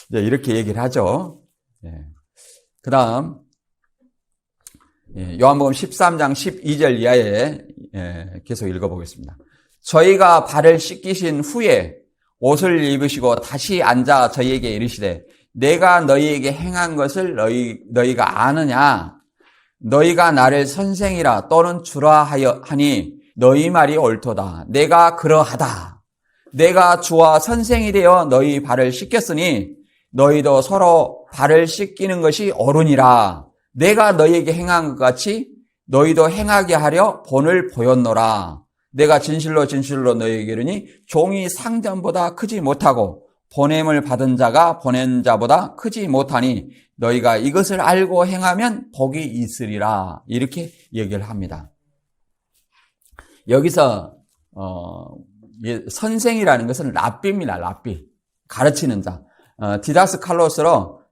이제 이렇게 얘기를 하죠. 그 다음 요한복음 13장 12절 이하에 계속 읽어보겠습니다. 저희가 발을 씻기신 후에 옷을 입으시고 다시 앉아 저희에게 이르시되 내가 너희에게 행한 것을 너희가 아느냐? 너희가 나를 선생이라 또는 주라 하니 너희 말이 옳도다. 내가 그러하다. 내가 주와 선생이 되어 너희 발을 씻겼으니 너희도 서로 발을 씻기는 것이 옳으니라. 내가 너희에게 행한 것 같이 너희도 행하게 하려 본을 보였노라. 내가 진실로 진실로 너희에게 이르니 종이 상전보다 크지 못하고 보냄을 받은 자가 보낸 자보다 크지 못하니 너희가 이것을 알고 행하면 복이 있으리라. 이렇게 얘기를 합니다. 여기서 선생이라는 것은 랍비입니다. 랍비. 가르치는 자. 디다스 칼로스로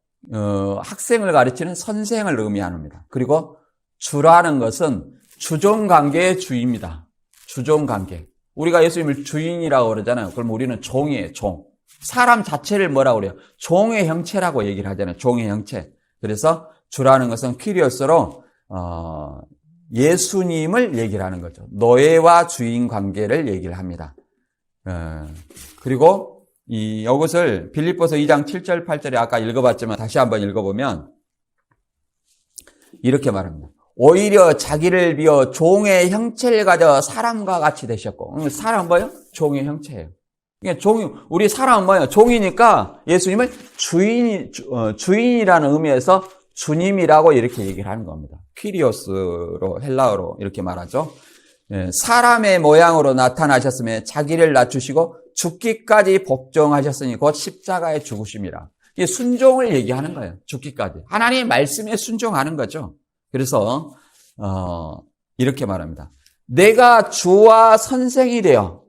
학생을 가르치는 선생을 의미합니다. 그리고 주라는 것은 주종관계의 주입니다. 주종관계. 우리가 예수님을 주인이라고 그러잖아요. 그럼 우리는 종이에요. 종. 사람 자체를 뭐라고 그래요? 종의 형체라고 얘기를 하잖아요. 종의 형체. 그래서 주라는 것은 퀴리오스로 예수님을 얘기를 하는 거죠. 노예와 주인 관계를 얘기를 합니다. 그리고 이것을 빌립보서 2장 7절 8절에 아까 읽어봤지만 다시 한번 읽어보면 이렇게 말합니다. 오히려 자기를 비어 종의 형체를 가져 사람과 같이 되셨고, 사람 뭐예요? 종의 형체예요. 우리 사람은 뭐예요? 종이니까 예수님을 주인이라는 의미에서 주님이라고 이렇게 얘기를 하는 겁니다. 퀴리오스로 헬라어로 이렇게 말하죠. 사람의 모양으로 나타나셨으며 자기를 낮추시고 죽기까지 복종하셨으니 곧 십자가에 죽으심이라. 이게 순종을 얘기하는 거예요. 죽기까지. 하나님의 말씀에 순종하는 거죠. 그래서 이렇게 말합니다. 내가 주와 선생이 되어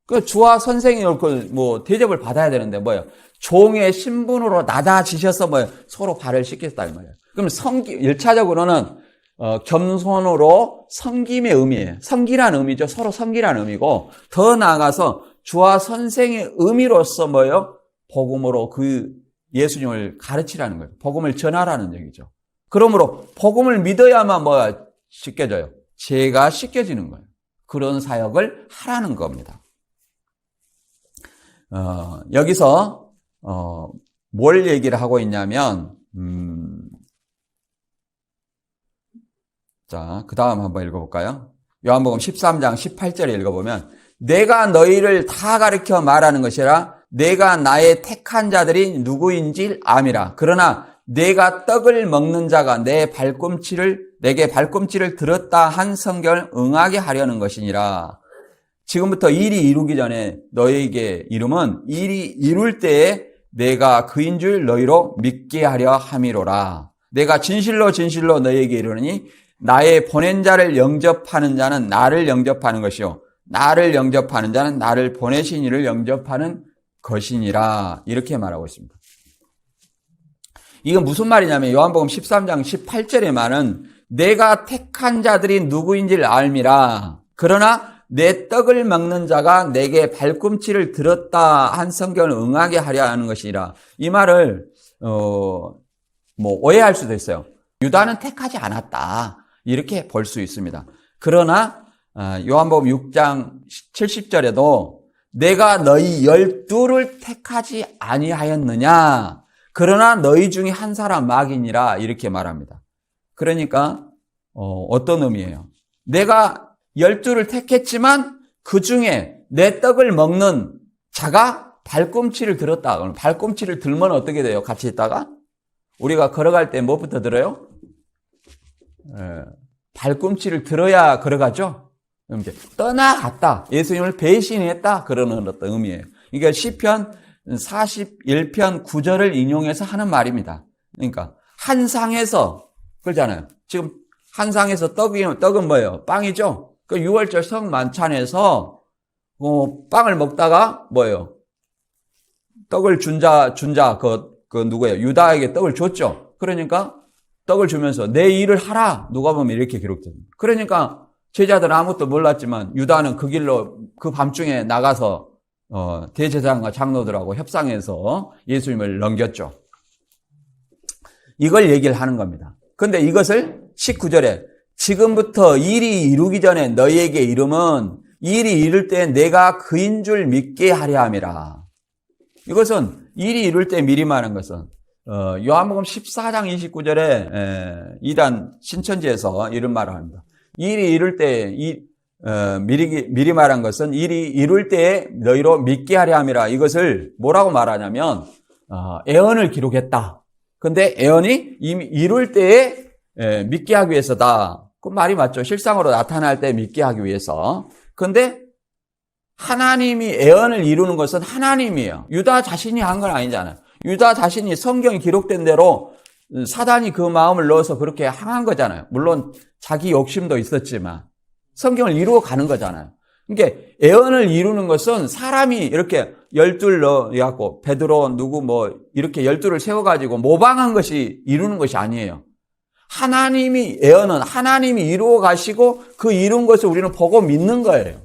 그 주와 선생이 뭐 대접을 받아야 되는데 뭐예요? 종의 신분으로 낮아지셔서 뭐예요? 서로 발을 씻겠다 이 말이에요. 그럼 1차적으로는 겸손으로 섬김의 의미예요. 섬기라는 의미죠. 서로 섬기라는 의미고 더 나아가서 주와 선생의 의미로서 뭐예요? 복음으로 그 예수님을 가르치라는 거예요. 복음을 전하라는 얘기죠. 그러므로 복음을 믿어야만 뭐야? 씻겨져요. 죄가 씻겨지는 거예요. 그런 사역을 하라는 겁니다. 여기서 뭘 얘기를 하고 있냐면 자, 그 다음 한번 읽어볼까요? 요한복음 13장 18절에 읽어보면 내가 너희를 다 가르쳐 말하는 것이라 내가 나의 택한 자들이 누구인지 암이라. 그러나 내가 떡을 먹는 자가 내게 발꿈치를 들었다 한 성경을 응하게 하려는 것이니라. 지금부터 일이 이루기 전에 너희에게 이름은 일이 이룰 때에 내가 그인 줄 너희로 믿게 하려 함이로라. 내가 진실로 진실로 너희에게 이르노니 나의 보낸 자를 영접하는 자는 나를 영접하는 것이요 나를 영접하는 자는 나를 보내신 이를 영접하는 것이니라. 이렇게 말하고 있습니다. 이건 무슨 말이냐면 요한복음 13장 18절의 말은 내가 택한 자들이 누구인지를 알미라. 그러나 내 떡을 먹는 자가 내게 발꿈치를 들었다 한 성경을 응하게 하려 하는 것이라. 이 말을 오해할 수도 있어요. 유다는 택하지 않았다. 이렇게 볼 수 있습니다. 그러나 요한복음 6장 70절에도 내가 너희 12를 택하지 아니하였느냐. 그러나 너희 중에 한 사람 막이니라. 이렇게 말합니다. 그러니까 어떤 의미예요? 내가 12를 택했지만 그 중에 내 떡을 먹는 자가 발꿈치를 들었다. 그럼 발꿈치를 들면 어떻게 돼요? 같이 있다가? 우리가 걸어갈 때 뭐부터 들어요? 발꿈치를 들어야 걸어가죠? 이제 떠나갔다. 예수님을 배신했다. 그러는 어떤 의미예요. 이게 시편 41편 9절을 인용해서 하는 말입니다. 그러니까 한상에서 그러잖아요. 지금 한상에서 떡은 뭐예요? 빵이죠? 그 6월절 성만찬에서 빵을 먹다가 뭐예요? 떡을 준 자 그 누구예요? 유다에게 떡을 줬죠. 그러니까 떡을 주면서 내 일을 하라. 누가 보면 이렇게 기록됩니다. 그러니까 제자들은 아무것도 몰랐지만 유다는 그 길로 그 밤중에 나가서 대제사장과 장로들하고 협상해서 예수님을 넘겼죠. 이걸 얘기를 하는 겁니다. 근데 이것을 19절에 지금부터 일이 이루기 전에 너희에게 이름은 일이 이룰 때 내가 그인 줄 믿게 하려 함이라. 이것은 일이 이룰 때 미리 말한 것은 요한복음 14장 29절에 이단 신천지에서 이런 말을 합니다. 일이 이룰 때 미리 말한 것은 일이 이룰 때에 너희로 믿게 하려 함이라. 이것을 뭐라고 말하냐면 애언을 기록했다. 근데 애언이 이미 이룰 때에 믿게 하기 위해서다. 그 말이 맞죠. 실상으로 나타날 때 믿게 하기 위해서. 근데 하나님이 애언을 이루는 것은 하나님이에요. 유다 자신이 한 건 아니잖아요. 유다 자신이 성경이 기록된 대로 사단이 그 마음을 넣어서 그렇게 항한 거잖아요. 물론 자기 욕심도 있었지만 성경을 이루어 가는 거잖아요. 그러니까 애언을 이루는 것은 사람이 이렇게 12 넣어갖고 베드로 누구 이렇게 12를 세워가지고 모방한 것이 이루는 것이 아니에요. 하나님이 애언은 하나님이 이루어 가시고 그 이룬 것을 우리는 보고 믿는 거예요.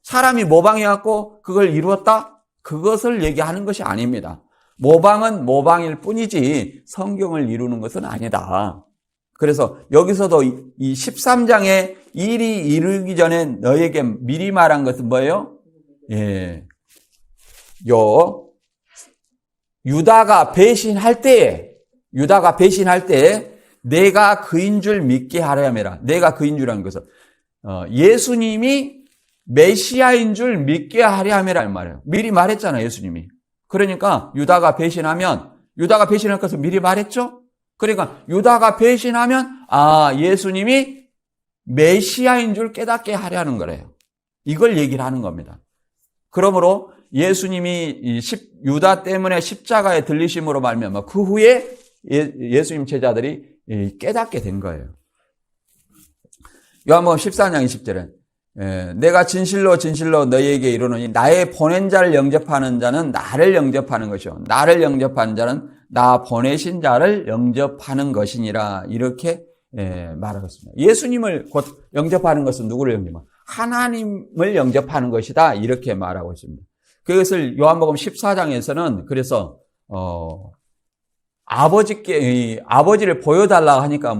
사람이 모방해갖고 그걸 이루었다? 그것을 얘기하는 것이 아닙니다. 모방은 모방일 뿐이지 성경을 이루는 것은 아니다. 그래서 여기서도 이 13장에 일이 이르기 전에 너에게 미리 말한 것은 뭐예요? 유다가 배신할 때에 내가 그인 줄 믿게 하려 함이라. 내가 그인 줄한 것은 예수님이 메시아인 줄 믿게 하려 함이라는 말이에요. 미리 말했잖아요, 예수님이. 그러니까 유다가 배신할 것을 미리 말했죠? 그러니까 유다가 배신하면 예수님이 메시아인 줄 깨닫게 하려는 거래요. 이걸 얘기를 하는 겁니다. 그러므로 예수님이 유다 때문에 십자가에 들리심으로 말미암아 그 후에 예수님 제자들이 깨닫게 된 거예요. 요한복음 14장 20절에 내가 진실로 진실로 너희에게 이르노니 나의 보낸 자를 영접하는 자는 나를 영접하는 것이요 나를 영접하는 자는 나 보내신 자를 영접하는 것이니라. 이렇게 말하고 있습니다. 예수님을 곧 영접하는 것은 누구를 영접하는? 하나님을 영접하는 것이다. 이렇게 말하고 있습니다. 그것을 요한복음 14장에서는 그래서 아버지를 보여달라 하니까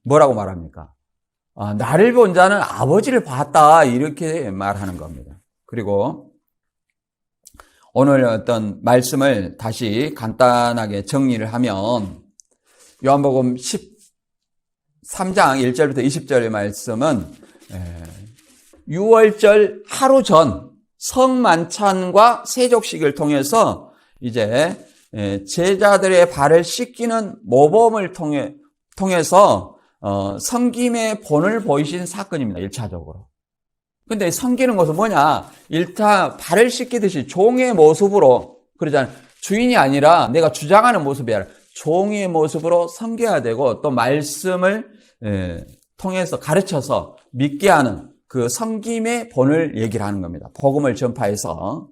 뭐라고 말합니까? 나를 본 자는 아버지를 봤다. 이렇게 말하는 겁니다. 그리고 오늘 어떤 말씀을 다시 간단하게 정리를 하면 요한복음 13장 1절부터 20절의 말씀은 6월절 하루 전 성만찬과 세족식을 통해서 이제 제자들의 발을 씻기는 모범을 통해서 섬김의 본을 보이신 사건입니다. 1차적으로. 근데 섬기는 것은 뭐냐? 일단 발을 씻기듯이 종의 모습으로, 그러잖아요. 주인이 아니라 내가 주장하는 모습이 아니라 종의 모습으로 섬겨야 되고, 또 말씀을 통해서 가르쳐서 믿게 하는 그 섬김의 본을 얘기를 하는 겁니다. 복음을 전파해서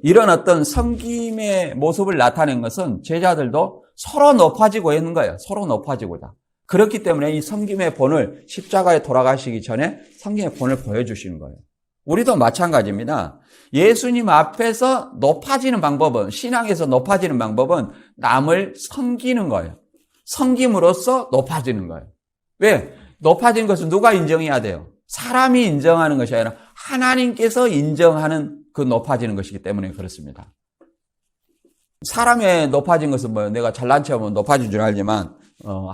이런 어떤 섬김의 모습을 나타낸 것은 제자들도 서로 높아지고 있는 거예요. 서로 높아지고자. 그렇기 때문에 이 섬김의 본을 십자가에 돌아가시기 전에 섬김의 본을 보여주시는 거예요. 우리도 마찬가지입니다. 예수님 앞에서 높아지는 방법은, 신앙에서 높아지는 방법은 남을 섬기는 거예요. 섬김으로써 높아지는 거예요. 왜? 높아진 것은 누가 인정해야 돼요? 사람이 인정하는 것이 아니라 하나님께서 인정하는 그 높아지는 것이기 때문에 그렇습니다. 사람의 높아진 것은 뭐예요? 내가 잘난 체 하면 높아진 줄 알지만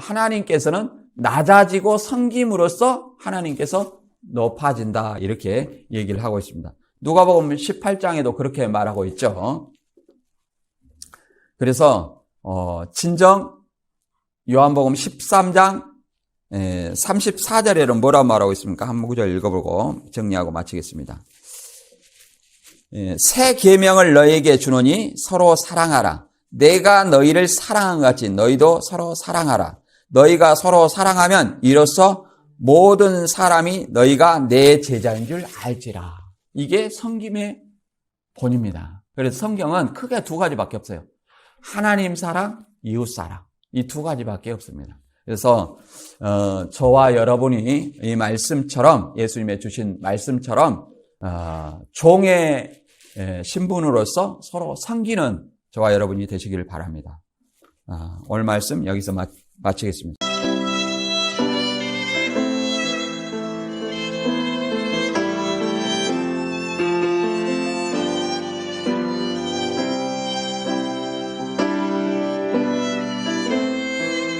하나님께서는 낮아지고 섬김으로써 하나님께서 높아진다. 이렇게 얘기를 하고 있습니다. 누가복음 18장에도 그렇게 말하고 있죠. 그래서 진정 요한복음 13장 34절에는 뭐라고 말하고 있습니까? 한 구절 읽어보고 정리하고 마치겠습니다. 새 계명을 너희에게 주노니 서로 사랑하라. 내가 너희를 사랑한 것 같이 너희도 서로 사랑하라. 너희가 서로 사랑하면 이로써 모든 사람이 너희가 내 제자인 줄 알지라. 이게 섬김의 본입니다. 그래서 성경은 크게 두 가지밖에 없어요. 하나님 사랑, 이웃 사랑. 이 두 가지밖에 없습니다. 그래서 저와 여러분이 이 말씀처럼, 예수님의 주신 말씀처럼 종의 신분으로서 서로 섬기는 저와 여러분이 되시기를 바랍니다. 오늘 말씀 여기서 마치겠습니다.